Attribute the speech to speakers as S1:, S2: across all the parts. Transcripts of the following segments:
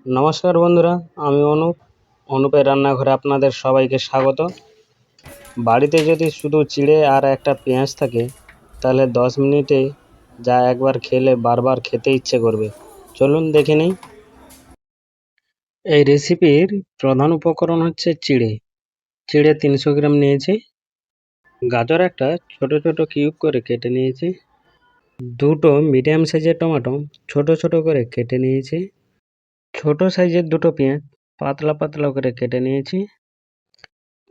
S1: নমস্কার বন্ধুরা, আমি অনুপের রান্নাঘরে আপনাদের সবাইকে স্বাগত। বাড়িতে যদি শুধু চিড়ে আর একটা পেঁয়াজ থাকে তাহলে 10 মিনিটে যা একবার খেলে বারবার খেতে ইচ্ছে করবে। চলুন দেখে নিই। এই রেসিপির প্রধান উপকরণ হচ্ছে চিড়ে। 300 গ্রাম নিয়েছি। গাজর একটা ছোট ছোট কিউব করে কেটে নিয়েছি। দুটো মিডিয়াম সাইজের টমেটো ছোট ছোট করে কেটে নিয়েছি। ছোট সাইজের দুটো পেঁয়াজ পাতলা পাতলা করে কেটে নিয়েছি।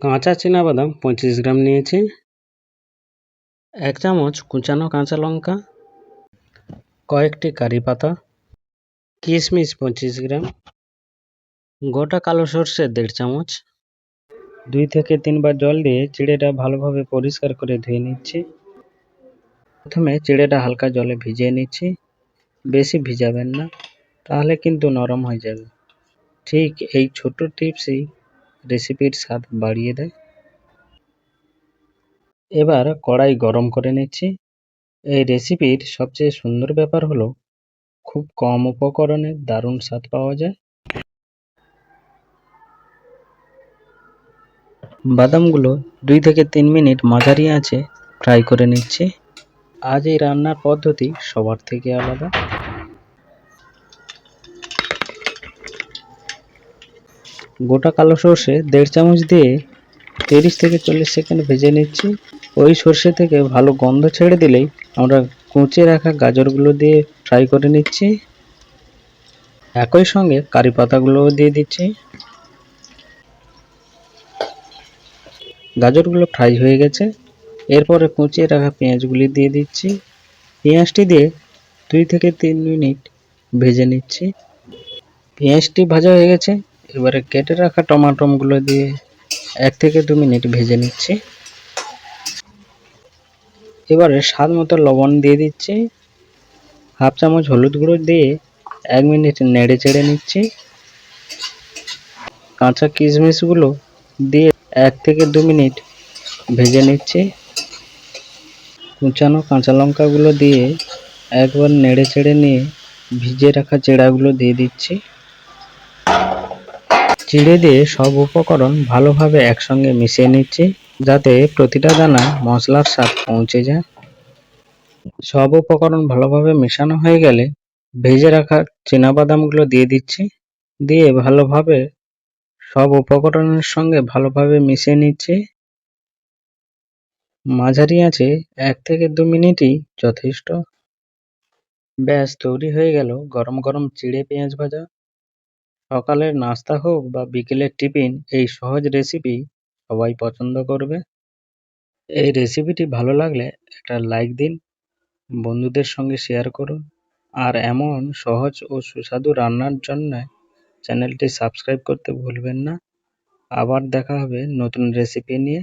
S1: কাঁচা বাদাম 25 গ্রাম নিয়েছি। 1 চামচ কুচানো কাঁচা লঙ্কা, কয়েকটি কারি পাতা, কিশমিশ 25 গ্রাম, গোটা কালো সর্ষে 1.5 চামচ। 2 থেকে 3 বার জল দিয়ে চিড়েটা ভালোভাবে পরিষ্কার করে ধুয়ে নিচ্ছি। প্রথমে চিড়েটা হালকা জলে ভিজিয়ে নিচ্ছি। বেশি ভিজাবেন না, তাহলে কিন্তু নরম হয়ে যাবে। ঠিক এই ছোট টিপসই রেসিপির স্বাদ বাড়িয়ে দেয়। এবার কড়াই গরম করে নিচ্ছি। এই রেসিপির সবচেয়ে সুন্দর ব্যাপার হলো খুব কম উপকরণে দারুণ স্বাদ পাওয়া যায়। বাদামগুলো 2 থেকে 3 মিনিট মাঝারি আঁচে ফ্রাই করে নিচ্ছি। আজ এই রান্নার পদ্ধতি সবার থেকে আলাদা। গোটা কালো সর্ষে 1.5 চামচ দিয়ে 30 থেকে 40 সেকেন্ড ভেজে নিচ্ছি। ওই সর্ষে থেকে ভালো গন্ধ ছেড়ে দিলেই আমরা কুচে রাখা গাজরগুলো দিয়ে ফ্রাই করে নিচ্ছি। একই সঙ্গে কারি পাতাগুলোও দিয়ে দিচ্ছি। গাজরগুলো ফ্রাই হয়ে গেছে। এরপরে কুচিয়ে রাখা পেঁয়াজগুলি দিয়ে দিচ্ছি। পেঁয়াজটি দিয়ে 2 থেকে 3 মিনিট ভেজে নিচ্ছি। পেঁয়াজটি ভাজা হয়ে গেছে। এবারে কেটে রাখা টমাটোগুলো দিয়ে 1 থেকে 2 মিনিট ভেজে নিচ্ছি। এবারে স্বাদ মতো লবণ দিয়ে দিচ্ছি। হাফ চামচ হলুদ গুঁড়ো দিয়ে 1 মিনিট নেড়ে চেড়ে নিচ্ছি। কাঁচা কিশমিশগুলো দিয়ে 1 থেকে 2 মিনিট ভেজে নিচ্ছি। কুচানো কাঁচা লঙ্কাগুলো দিয়ে একবার নেড়ে চেড়ে নিয়ে ভিজিয়ে রাখা চিড়াগুলো দিয়ে দিচ্ছি। চিড়ে দিয়ে সব উপকরণ ভালোভাবে একসঙ্গে মিশিয়ে নিচ্ছি, যাতে প্রতিটা দানা মশলার স্বাদ পৌঁছে যায়। সব উপকরণ ভালোভাবে মেশানো হয়ে গেলে ভেজে রাখা বাদামগুলো দিয়ে দিচ্ছি। দিয়ে ভালোভাবে সব উপকরণের সঙ্গে ভালোভাবে মিশিয়ে নিচ্ছি। মাঝারি আঁচে 1 থেকে 2 মিনিটই যথেষ্ট। ব্যাস তৈরি হয়ে গেল গরম গরম চিড়ে পেঁয়াজ ভাজা। সকালের নাস্তা হোক বা বিকেলের টিফিন, এই সহজ রেসিপি সবাই পছন্দ করবে। এই রেসিপিটি ভালো লাগলে একটা লাইক দিন, বন্ধুদের সঙ্গে শেয়ার করুন, আর এমন সহজ ও সুস্বাদু রান্নার জন্য চ্যানেলটি সাবস্ক্রাইব করতে ভুলবেন না। আবার দেখা হবে নতুন রেসিপি নিয়ে।